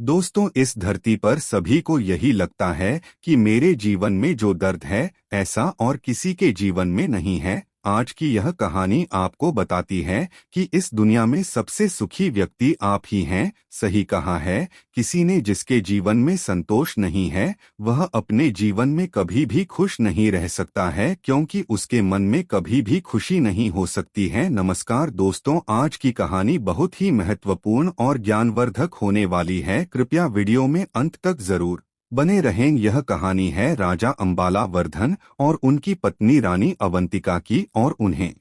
दोस्तों, इस धरती पर सभी को यही लगता है कि मेरे जीवन में जो दर्द है ऐसा और किसी के जीवन में नहीं है। आज की यह कहानी आपको बताती है कि इस दुनिया में सबसे सुखी व्यक्ति आप ही हैं। सही कहा है, किसी ने जिसके जीवन में संतोष नहीं है वह अपने जीवन में कभी भी खुश नहीं रह सकता है, क्योंकि उसके मन में कभी भी खुशी नहीं हो सकती है। नमस्कार दोस्तों, आज की कहानी बहुत ही महत्वपूर्ण और ज्ञानवर्धक होने वाली है। कृपया वीडियो में अंत तक जरूर बने रहें। यह कहानी है राजा अंबाला वर्धन और उनकी पत्नी रानी अवंतिका की, और उन्हें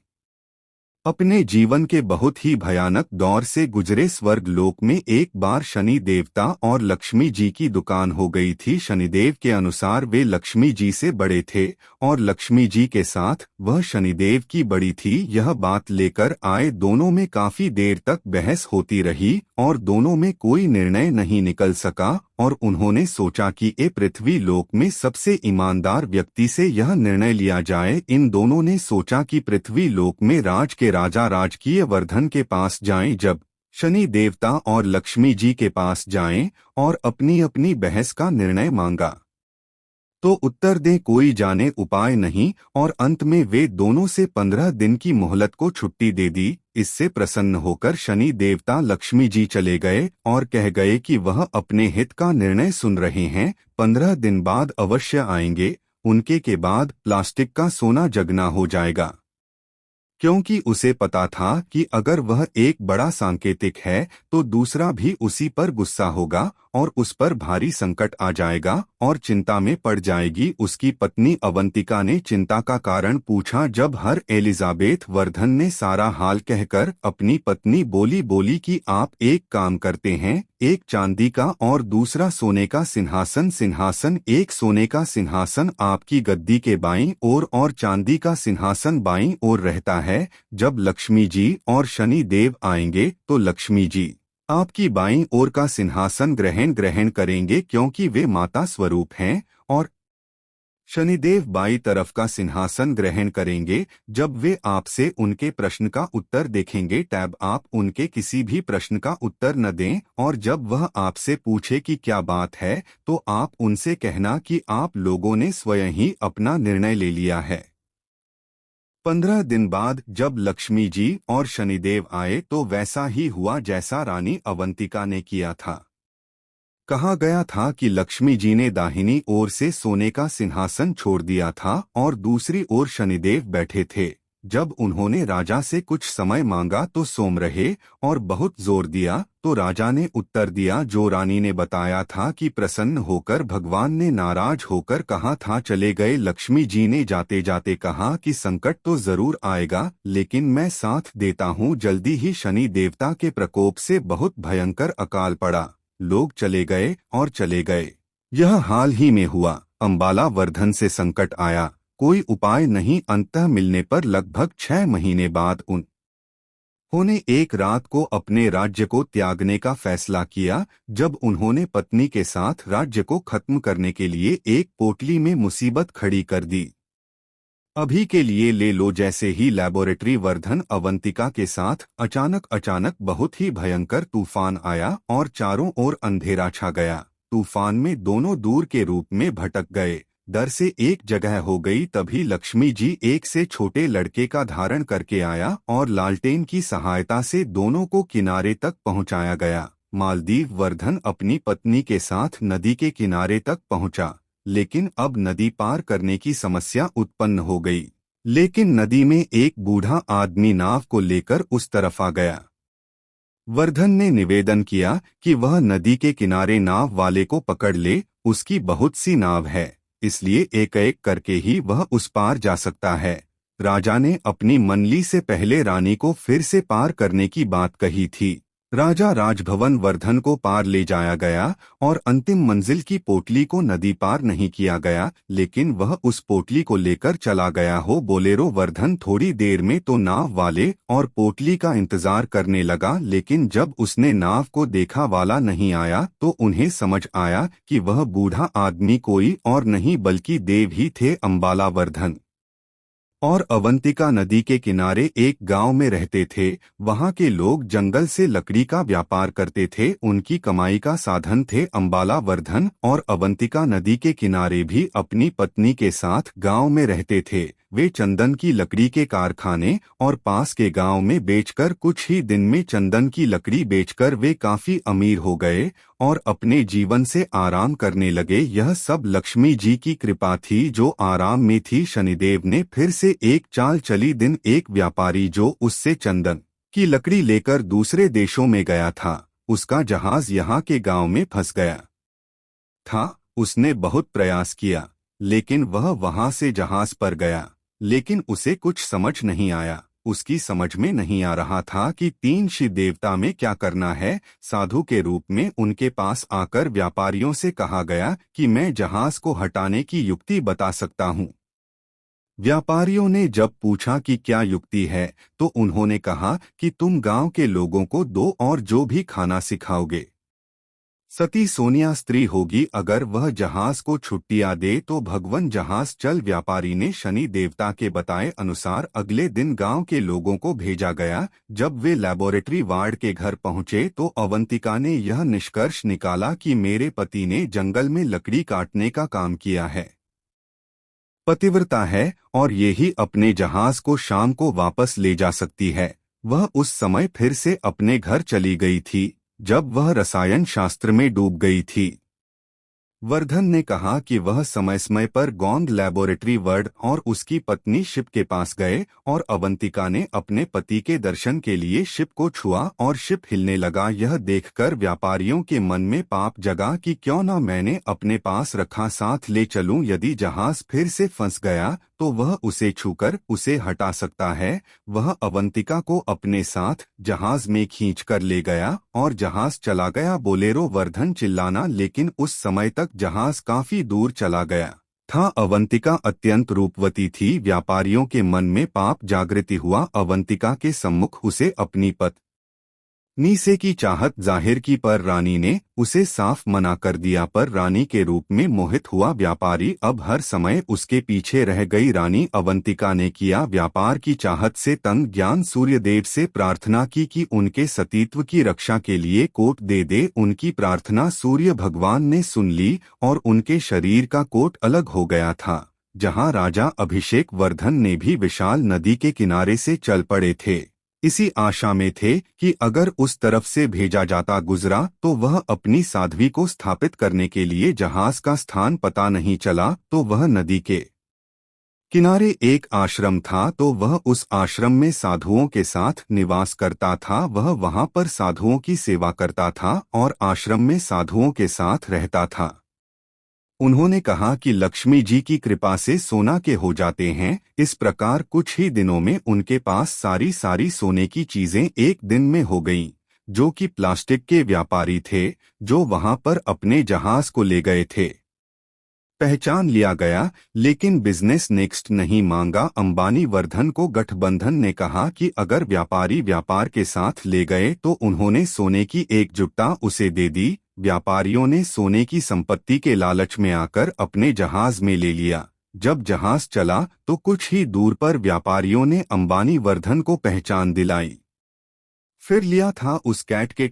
अपने जीवन के बहुत ही भयानक दौर से गुजरे स्वर्ग लोक में एक बार शनि देवता और लक्ष्मी जी की दुकान हो गई थी। शनिदेव के अनुसार वे लक्ष्मी जी से बड़े थे और लक्ष्मी जी के साथ वह शनिदेव की बड़ी थी। यह बात लेकर आए दोनों में काफी देर तक बहस होती रही और दोनों में कोई निर्णय नहीं निकल सका, और उन्होंने सोचा कि ए पृथ्वी लोक में सबसे ईमानदार व्यक्ति से यह निर्णय लिया जाए। इन दोनों ने सोचा कि पृथ्वी लोक में राज के राजा राजकीय वर्धन के पास जाएं। जब शनि देवता और लक्ष्मी जी के पास जाएं और अपनी अपनी बहस का निर्णय मांगा तो उत्तर दें कोई जाने उपाय नहीं, और अंत में वे दोनों से 15 दिन की मोहलत को छुट्टी दे दी। इससे प्रसन्न होकर शनि देवता लक्ष्मी जी चले गए और कह गए कि वह अपने हित का निर्णय सुन रहे हैं, 15 दिन बाद अवश्य आएंगे। उनके के बाद प्लास्टिक का सोना जगना हो जाएगा, क्योंकि उसे पता था कि अगर वह एक बड़ा सांकेतिक है तो दूसरा भी उसी पर गुस्सा होगा और उस पर भारी संकट आ जाएगा और चिंता में पड़ जाएगी। उसकी पत्नी अवंतिका ने चिंता का कारण पूछा। जब हर एलिजाबेथ वर्धन ने सारा हाल कहकर अपनी पत्नी बोली कि आप एक काम करते हैं, एक चांदी का और दूसरा सोने का सिंहासन, एक सोने का सिंहासन आपकी गद्दी के बाईं ओर और चांदी का सिंहासन बाईं ओर रहता है। जब लक्ष्मी जी और शनि देव आएंगे तो लक्ष्मी जी आपकी बाईं ओर का सिंहासन ग्रहण करेंगे, क्योंकि वे माता स्वरूप हैं, और शनिदेव बाई तरफ का सिंहासन ग्रहण करेंगे। जब वे आपसे उनके प्रश्न का उत्तर देखेंगे टैब आप उनके किसी भी प्रश्न का उत्तर न दें, और जब वह आपसे पूछे कि क्या बात है तो आप उनसे कहना कि आप लोगों ने स्वयं ही अपना निर्णय ले लिया है। 15 दिन बाद जब लक्ष्मी जी और शनिदेव आए तो वैसा ही हुआ जैसा रानी अवंतिका ने किया था। कहा गया था कि लक्ष्मी जी ने दाहिनी ओर से सोने का सिंहासन छोड़ दिया था और दूसरी ओर शनिदेव बैठे थे। जब उन्होंने राजा से कुछ समय मांगा तो सोम रहे और बहुत जोर दिया तो राजा ने उत्तर दिया जो रानी ने बताया था कि प्रसन्न होकर भगवान ने नाराज होकर कहा था चले गए। लक्ष्मी जी ने जाते जाते कहा कि संकट तो जरूर आएगा, लेकिन मैं साथ देता हूँ। जल्दी ही शनि देवता के प्रकोप से बहुत भयंकर अकाल पड़ा, लोग चले गए और चले गए। यह हाल ही में हुआ। अंबाला वर्धन से संकट आया, कोई उपाय नहीं। अंततः मिलने पर लगभग 6 महीने बाद उन्होंने एक रात को अपने राज्य को त्यागने का फैसला किया। जब उन्होंने पत्नी के साथ राज्य को खत्म करने के लिए एक पोटली में मुसीबत खड़ी कर दी। अभी के लिए ले लो। जैसे ही लैबोरेटरी वर्धन अवंतिका के साथ अचानक बहुत ही भयंकर तूफान आया और चारों ओर अंधेरा छा गया। तूफान में दोनों दूर के रूप में भटक गए, डर से एक जगह हो गई। तभी लक्ष्मी जी एक से छोटे लड़के का धारण करके आया और लालटेन की सहायता से दोनों को किनारे तक पहुंचाया गया। मालदीव वर्धन अपनी पत्नी के साथ नदी के किनारे तक पहुंचा, लेकिन अब नदी पार करने की समस्या उत्पन्न हो गई। लेकिन नदी में एक बूढ़ा आदमी नाव को लेकर उस तरफ आ गया। वर्धन ने निवेदन किया कि वह नदी के किनारे नाव वाले को पकड़ ले। उसकी बहुत सी नाव है, इसलिए एक एक करके ही वह उस पार जा सकता है। राजा ने अपनी मंडली से पहले रानी को फिर से पार करने की बात कही थी। राजा राजभवन वर्धन को पार ले जाया गया और अंतिम मंजिल की पोटली को नदी पार नहीं किया गया, लेकिन वह उस पोटली को लेकर चला गया हो। बोलेरो वर्धन थोड़ी देर में तो नाव वाले और पोटली का इंतजार करने लगा, लेकिन जब उसने नाव को देखा वाला नहीं आया तो उन्हें समझ आया कि वह बूढ़ा आदमी कोई और नहीं बल्कि देव ही थे। अंबाला वर्धन और अवंतिका नदी के किनारे एक गांव में रहते थे। वहां के लोग जंगल से लकड़ी का व्यापार करते थे। उनकी कमाई का साधन थे अंबाला वर्धन, और अवंतिका नदी के किनारे भी अपनी पत्नी के साथ गांव में रहते थे। वे चंदन की लकड़ी के कारखाने और पास के गांव में बेचकर कुछ ही दिन में चंदन की लकड़ी बेचकर वे काफी अमीर हो गए और अपने जीवन से आराम करने लगे। यह सब लक्ष्मी जी की कृपा थी जो आराम में थी। शनिदेव ने फिर से एक चाल चली। दिन एक व्यापारी जो उससे चंदन की लकड़ी लेकर दूसरे देशों में गया था, उसका जहाज यहाँ के गांव में फंस गया था। उसने बहुत प्रयास किया लेकिन वह वहां से जहाज पर गया, लेकिन उसे कुछ समझ नहीं आया। उसकी समझ में नहीं आ रहा था कि तीन शिव देवता में क्या करना है। साधु के रूप में उनके पास आकर व्यापारियों से कहा गया कि मैं जहाज को हटाने की युक्ति बता सकता हूँ। व्यापारियों ने जब पूछा कि क्या युक्ति है, तो उन्होंने कहा कि तुम गांव के लोगों को दो और जो भी खाना सिखाओगे। सती सोनिया स्त्री होगी, अगर वह जहाज को छुट्टियां दे तो भगवन जहाज चल। व्यापारी ने शनि देवता के बताए अनुसार अगले दिन गांव के लोगों को भेजा गया। जब वे लेबोरेटरी वार्ड के घर पहुंचे तो अवंतिका ने यह निष्कर्ष निकाला कि मेरे पति ने जंगल में लकड़ी काटने का काम किया है, पतिव्रता है और यही अपने जहाज को शाम को वापस ले जा सकती है। वह उस समय फिर से अपने घर चली गई थी जब वह रसायन शास्त्र में डूब गई थी। वर्धन ने कहा कि वह समय समय पर गोंद लेबोरेटरी वर्ड और उसकी पत्नी शिप के पास गए और अवंतिका ने अपने पति के दर्शन के लिए शिप को छुआ और शिप हिलने लगा। यह देखकर व्यापारियों के मन में पाप जगा कि क्यों न मैंने अपने पास रखा साथ ले चलूं। यदि जहाज फिर से फंस गया तो वह उसे छूकर उसे हटा सकता है। वह अवंतिका को अपने साथ जहाज में खींचकर ले गया और जहाज चला गया। बोलेरो वर्धन चिल्लाना, लेकिन उस समय तक जहाज काफी दूर चला गया था। अवंतिका अत्यंत रूपवती थी। व्यापारियों के मन में पाप जागृति हुआ। अवंतिका के सम्मुख उसे अपनी पत्नी से की चाहत जाहिर की पर रानी ने उसे साफ मना कर दिया, पर रानी के रूप में मोहित हुआ व्यापारी अब हर समय उसके पीछे रह गई। रानी अवंतिका ने किया व्यापार की चाहत से तंग। ज्ञान सूर्यदेव से प्रार्थना की कि उनके सतीत्व की रक्षा के लिए कोट दे दे। उनकी प्रार्थना सूर्य भगवान ने सुन ली और उनके शरीर का कोट अलग हो गया था। जहां राजा अभिषेक वर्धन ने भी विशाल नदी के किनारे से चल पड़े थे, इसी आशा में थे कि अगर उस तरफ से भेजा जाता गुजरा तो वह अपनी साध्वी को स्थापित करने के लिए। जहाज का स्थान पता नहीं चला तो वह नदी के किनारे एक आश्रम था, तो वह उस आश्रम में साधुओं के साथ निवास करता था। वह वहां पर साधुओं की सेवा करता था और आश्रम में साधुओं के साथ रहता था। उन्होंने कहा कि लक्ष्मी जी की कृपा से सोना के हो जाते हैं। इस प्रकार कुछ ही दिनों में उनके पास सारी सोने की चीजें एक दिन में हो गईं, जो कि प्लास्टिक के व्यापारी थे जो वहां पर अपने जहाज को ले गए थे। पहचान लिया गया, लेकिन बिजनेस नेक्स्ट नहीं मांगा। अंबानी वर्धन को गठबंधन ने कहा कि अगर व्यापारी व्यापार के साथ ले गए तो उन्होंने सोने की एक जुट्टा उसे दे दी। व्यापारियों ने सोने की संपत्ति के लालच में आकर अपने जहाज में ले लिया। जब जहाज चला तो कुछ ही दूर पर व्यापारियों ने अंबानी वर्धन को पहचान दिलाई। फिर लिया था उस कैट के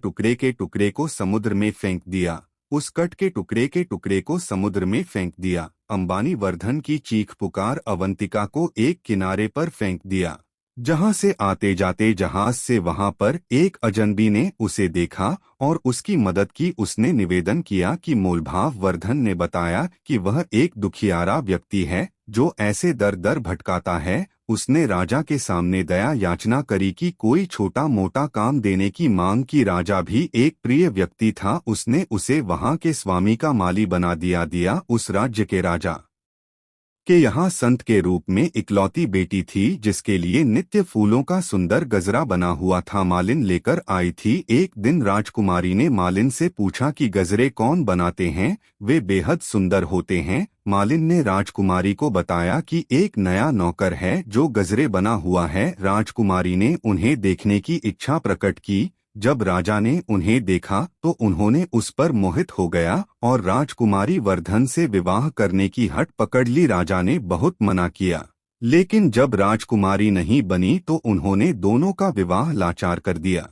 टुकड़े को समुद्र में फेंक दिया। उस कट के टुकड़े को समुद्र में फेंक दिया। अंबानी वर्धन की चीख पुकार अवंतिका को एक किनारे पर फेंक दिया, जहां से आते जाते जहाज से वहां पर एक अजनबी ने उसे देखा और उसकी मदद की। उसने निवेदन किया कि मोलभाव वर्धन ने बताया कि वह एक दुखियारा व्यक्ति है जो ऐसे दर दर भटकाता है। उसने राजा के सामने दया याचना करी कि कोई छोटा मोटा काम देने की मांग की। राजा भी एक प्रिय व्यक्ति था, उसने उसे वहां के स्वामी का माली बना दिया। उस राज्य के राजा के यहाँ संत के रूप में इकलौती बेटी थी जिसके लिए नित्य फूलों का सुंदर गजरा बना हुआ था। मालिन लेकर आई थी। एक दिन राजकुमारी ने मालिन से पूछा कि गजरे कौन बनाते हैं, वे बेहद सुंदर होते हैं। मालिन ने राजकुमारी को बताया कि एक नया नौकर है जो गजरे बना हुआ है। राजकुमारी ने उन्हें देखने की इच्छा प्रकट की। जब राजा ने उन्हें देखा तो उन्होंने उस पर मोहित हो गया और राजकुमारी वर्धन से विवाह करने की हट पकड़ ली। राजा ने बहुत मना किया, लेकिन जब राजकुमारी नहीं बनी तो उन्होंने दोनों का विवाह लाचार कर दिया।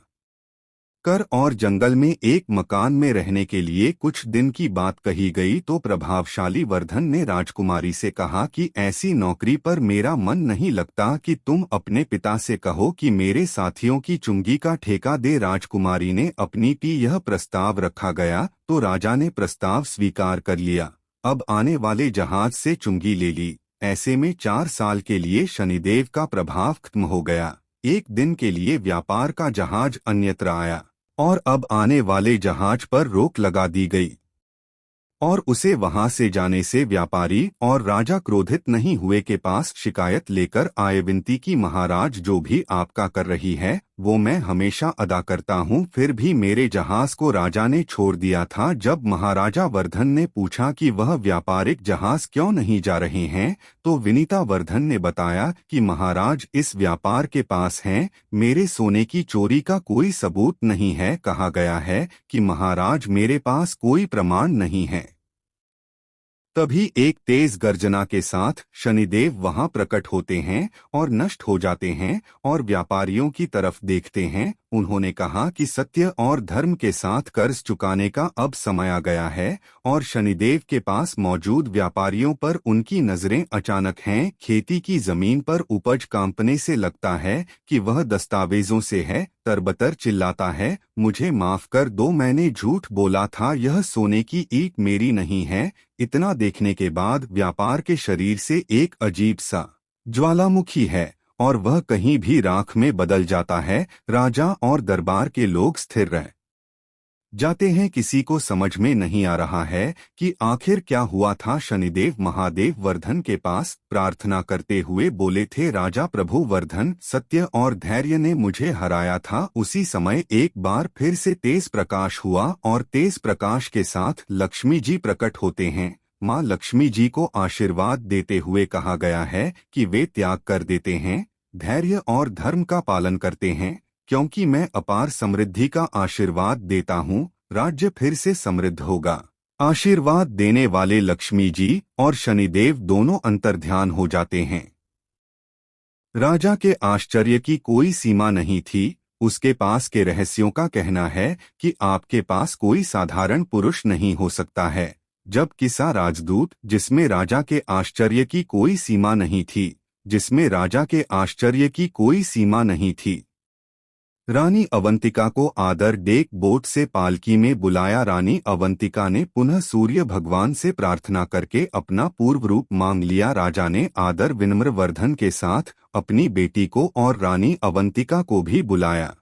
कर और जंगल में एक मकान में रहने के लिए कुछ दिन की बात कही गई तो प्रभावशाली वर्धन ने राजकुमारी से कहा कि ऐसी नौकरी पर मेरा मन नहीं लगता कि तुम अपने पिता से कहो कि मेरे साथियों की चुंगी का ठेका दे। राजकुमारी ने अपनी की यह प्रस्ताव रखा गया तो राजा ने प्रस्ताव स्वीकार कर लिया। अब आने वाले जहाज से चुंगी ले ली। ऐसे में 4 साल के लिए शनिदेव का प्रभाव खत्म हो गया। एक दिन के लिए व्यापार का जहाज अन्यत्र आया और अब आने वाले जहाज पर रोक लगा दी गई और उसे वहां से जाने से व्यापारी और राजा क्रोधित नहीं हुए के पास शिकायत लेकर आए। विनती की महाराज, जो भी आपका कर रही है वो मैं हमेशा अदा करता हूँ, फिर भी मेरे जहाज को राजा ने छोड़ दिया था। जब महाराजा वर्धन ने पूछा कि वह व्यापारिक जहाज क्यों नहीं जा रहे हैं तो विनीता वर्धन ने बताया कि महाराज इस व्यापार के पास हैं, मेरे सोने की चोरी का कोई सबूत नहीं है। कहा गया है कि महाराज मेरे पास कोई प्रमाण नहीं है। तभी एक तेज गर्जना के साथ शनिदेव वहां प्रकट होते हैं और नष्ट हो जाते हैं और व्यापारियों की तरफ देखते हैं। उन्होंने कहा कि सत्य और धर्म के साथ कर्ज चुकाने का अब समय आ गया है और शनिदेव के पास मौजूद व्यापारियों पर उनकी नजरें अचानक हैं। खेती की जमीन पर उपज कांपने से लगता है कि वह दस्तावेजों से है। तरबतर चिल्लाता है, मुझे माफ कर दो, मैंने झूठ बोला था, यह सोने की ईंट मेरी नहीं है। इतना देखने के बाद व्यापार के शरीर से एक अजीब सा ज्वालामुखी है और वह कहीं भी राख में बदल जाता है। राजा और दरबार के लोग स्थिर रह जाते हैं। किसी को समझ में नहीं आ रहा है कि आखिर क्या हुआ था। शनिदेव महादेव वर्धन के पास प्रार्थना करते हुए बोले थे, राजा प्रभु वर्धन, सत्य और धैर्य ने मुझे हराया था। उसी समय एक बार फिर से तेज प्रकाश हुआ और तेज प्रकाश के साथ लक्ष्मी जी प्रकट होते हैं। माँ लक्ष्मी जी को आशीर्वाद देते हुए कहा गया है कि वे त्याग कर देते हैं, धैर्य और धर्म का पालन करते हैं, क्योंकि मैं अपार समृद्धि का आशीर्वाद देता हूँ, राज्य फिर से समृद्ध होगा। आशीर्वाद देने वाले लक्ष्मी जी और शनिदेव दोनों अंतर्ध्यान हो जाते हैं। राजा के आश्चर्य की कोई सीमा नहीं थी। उसके पास के रहस्यों का कहना है कि आपके पास कोई साधारण पुरुष नहीं हो सकता है। जब किसा राजदूत, जिसमें राजा के आश्चर्य की कोई सीमा नहीं थी, जिसमें राजा के आश्चर्य की कोई सीमा नहीं थी, रानी अवंतिका को आदर डेक बोट से पालकी में बुलाया। रानी अवंतिका ने पुनः सूर्य भगवान से प्रार्थना करके अपना पूर्व रूप मांग लिया। राजा ने आदर विनम्र वर्धन के साथ अपनी बेटी को और रानी अवंतिका को भी बुलाया।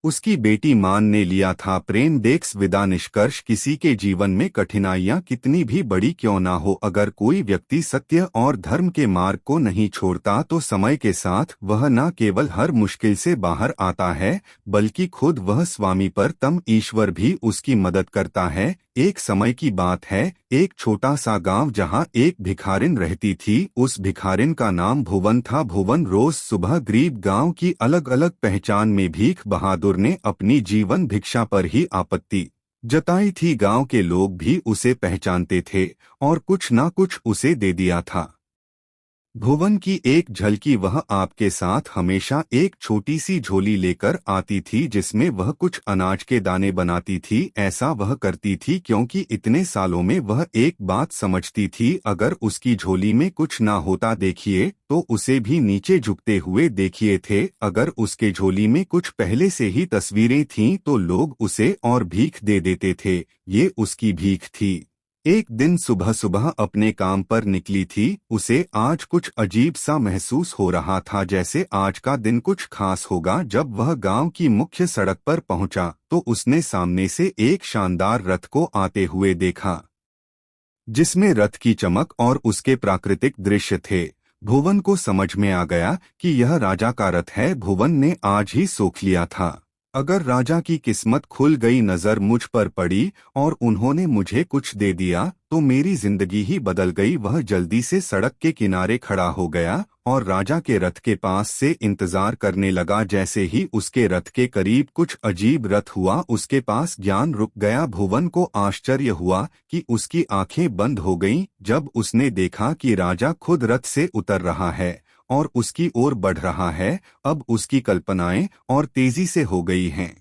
उसकी बेटी मान ने लिया था। प्रेम डेक्स विदा। निष्कर्ष, किसी के जीवन में कठिनाइयां कितनी भी बड़ी क्यों ना हो, अगर कोई व्यक्ति सत्य और धर्म के मार्ग को नहीं छोड़ता तो समय के साथ वह न केवल हर मुश्किल से बाहर आता है बल्कि खुद वह स्वामी परतम ईश्वर भी उसकी मदद करता है। एक समय की बात है, एक छोटा सा गांव जहां एक भिखारिन रहती थी। उस भिखारिन का नाम भुवन था। भुवन रोज सुबह गरीब गांव की अलग अलग पहचान में भीख बहादुर ने अपनी जीवन भिक्षा पर ही आपत्ति जताई थी। गांव के लोग भी उसे पहचानते थे और कुछ ना कुछ उसे दे दिया था। भुवन की एक झलकी, वह आपके साथ हमेशा एक छोटी सी झोली लेकर आती थी जिसमें वह कुछ अनाज के दाने बनाती थी। ऐसा वह करती थी क्योंकि इतने सालों में वह एक बात समझती थी, अगर उसकी झोली में कुछ ना होता देखिए तो उसे भी नीचे झुकते हुए देखिए थे। अगर उसके झोली में कुछ पहले से ही तस्वीरें थीं तो लोग उसे और भीख दे देते थे। ये उसकी भीख थी। एक दिन सुबह सुबह अपने काम पर निकली थी। उसे आज कुछ अजीब सा महसूस हो रहा था, जैसे आज का दिन कुछ खास होगा। जब वह गांव की मुख्य सड़क पर पहुंचा तो उसने सामने से एक शानदार रथ को आते हुए देखा जिसमें रथ की चमक और उसके प्राकृतिक दृश्य थे। भुवन को समझ में आ गया कि यह राजा का रथ है। भुवन ने आज ही सोख लिया था। अगर राजा की किस्मत खुल गई, नजर मुझ पर पड़ी और उन्होंने मुझे कुछ दे दिया तो मेरी जिंदगी ही बदल गई। वह जल्दी से सड़क के किनारे खड़ा हो गया और राजा के रथ के पास से इंतजार करने लगा। जैसे ही उसके रथ के करीब कुछ अजीब रथ हुआ, उसके पास ज्ञान रुक गया। भुवन को आश्चर्य हुआ कि उसकी आंखें बंद हो गईं जब उसने देखा कि राजा खुद रथ से उतर रहा है और उसकी ओर बढ़ रहा है। अब उसकी कल्पनाएं और तेजी से हो गई हैं।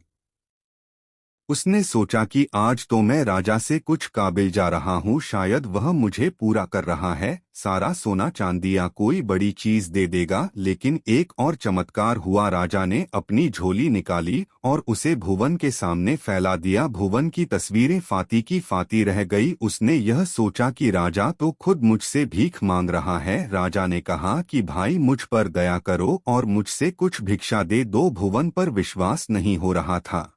उसने सोचा कि आज तो मैं राजा से कुछ काबिल जा रहा हूँ, शायद वह मुझे पूरा कर रहा है। सारा सोना चांदिया कोई बड़ी चीज दे देगा। लेकिन एक और चमत्कार हुआ। राजा ने अपनी झोली निकाली और उसे भुवन के सामने फैला दिया। भुवन की तस्वीरें फाती की फाती रह गई। उसने यह सोचा कि राजा तो खुद मुझसे भीख मांग रहा है। राजा ने कहा कि भाई, मुझ पर दया करो और मुझसे कुछ भिक्षा दे दो। भुवन पर विश्वास नहीं हो रहा था।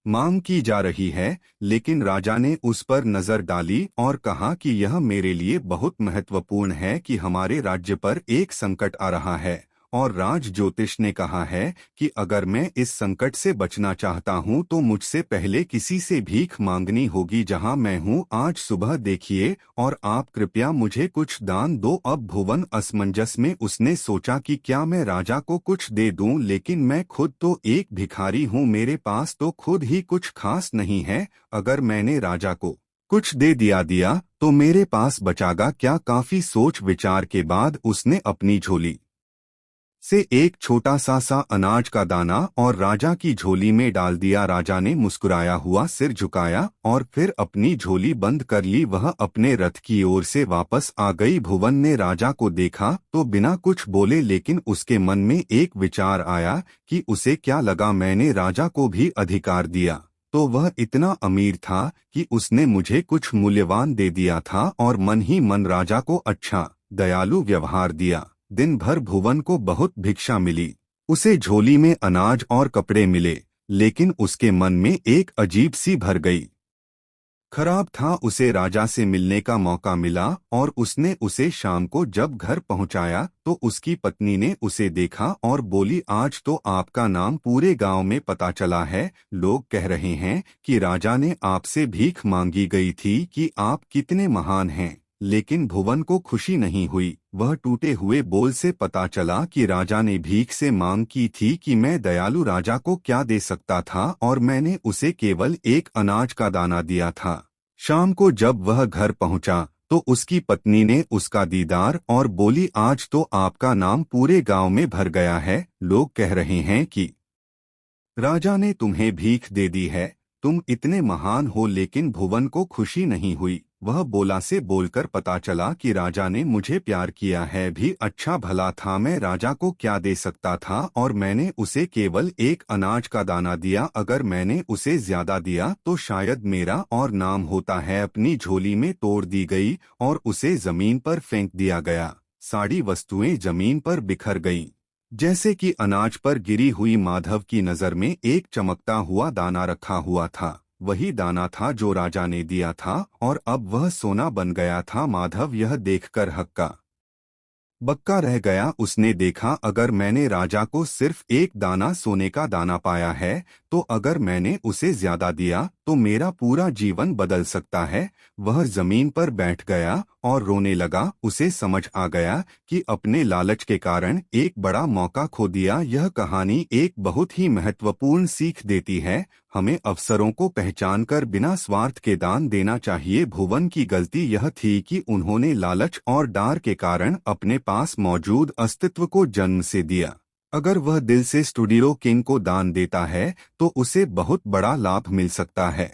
मांग की जा रही है, लेकिन राजा ने उस पर नजर डाली और कहा कि यह मेरे लिए बहुत महत्वपूर्ण है कि हमारे राज्य पर एक संकट आ रहा है और राज ज्योतिष ने कहा है कि अगर मैं इस संकट से बचना चाहता हूं तो मुझसे पहले किसी से भीख मांगनी होगी। जहां मैं हूं आज सुबह देखिए और आप कृपया मुझे कुछ दान दो। अब भुवन असमंजस में उसने सोचा कि क्या मैं राजा को कुछ दे दूं, लेकिन मैं खुद तो एक भिखारी हूं, मेरे पास तो खुद ही कुछ खास नहीं है। अगर मैंने राजा को कुछ दे दिया तो मेरे पास बचागा क्या? काफी सोच विचार के बाद उसने अपनी झोली से एक छोटा सा अनाज का दाना और राजा की झोली में डाल दिया। राजा ने मुस्कुराया हुआ सिर झुकाया और फिर अपनी झोली बंद कर ली। वह अपने रथ की ओर से वापस आ गई। भुवन ने राजा को देखा तो बिना कुछ बोले, लेकिन उसके मन में एक विचार आया कि उसे क्या लगा मैंने राजा को भी अधिकार दिया तो वह इतना अमीर था कि उसने मुझे कुछ मूल्यवान दे दिया था। और मन ही मन राजा को अच्छा दयालु व्यवहार दिया। दिन भर भुवन को बहुत भिक्षा मिली। उसे झोली में अनाज और कपड़े मिले, लेकिन उसके मन में एक अजीब सी भर गई। खराब था। उसे राजा से मिलने का मौका मिला और उसने उसे शाम को जब घर पहुंचाया तो उसकी पत्नी ने उसे देखा और बोली, आज तो आपका नाम पूरे गांव में पता चला है। लोग कह रहे हैं कि राजा ने आपसे भीख मांगी गई थी कि आप कितने महान हैं। लेकिन भुवन को खुशी नहीं हुई। वह टूटे हुए बोल से पता चला कि राजा ने भीख से मांग की थी कि मैं दयालु राजा को क्या दे सकता था और मैंने उसे केवल एक अनाज का दाना दिया था। शाम को जब वह घर पहुंचा तो उसकी पत्नी ने उसका दीदार और बोली, आज तो आपका नाम पूरे गांव में भर गया है। लोग कह रहे हैं कि राजा ने तुम्हें भीख दे दी है, तुम इतने महान हो। लेकिन भुवन को खुशी नहीं हुई। वह बोला से बोलकर पता चला कि राजा ने मुझे प्यार किया है भी अच्छा भला था। मैं राजा को क्या दे सकता था और मैंने उसे केवल एक अनाज का दाना दिया। अगर मैंने उसे ज्यादा दिया तो शायद मेरा और नाम होता है। अपनी झोली में तोड़ दी गई और उसे जमीन पर फेंक दिया गया। सारी वस्तुएं जमीन पर बिखर गईं। जैसे कि अनाज पर गिरी हुई। माधव की नजर में एक चमकता हुआ दाना रखा हुआ था। वही दाना था जो राजा ने दिया था और अब वह सोना बन गया था। माधव यह देखकर हक्का बक्का रह गया। उसने देखा, अगर मैंने राजा को सिर्फ एक दाना सोने का दाना पाया है तो अगर मैंने उसे ज्यादा दिया तो मेरा पूरा जीवन बदल सकता है। वह जमीन पर बैठ गया और रोने लगा। उसे समझ आ गया कि अपने लालच के कारण एक बड़ा मौका खो दिया। यह कहानी एक बहुत ही महत्वपूर्ण सीख देती है। हमें अवसरों को पहचानकर बिना स्वार्थ के दान देना चाहिए। भुवन की गलती यह थी कि उन्होंने लालच और डर के कारण अपने पास मौजूद अस्तित्व को जन्म से दिया। अगर वह दिल से स्टूडियो किंग को दान देता है तो उसे बहुत बड़ा लाभ मिल सकता है।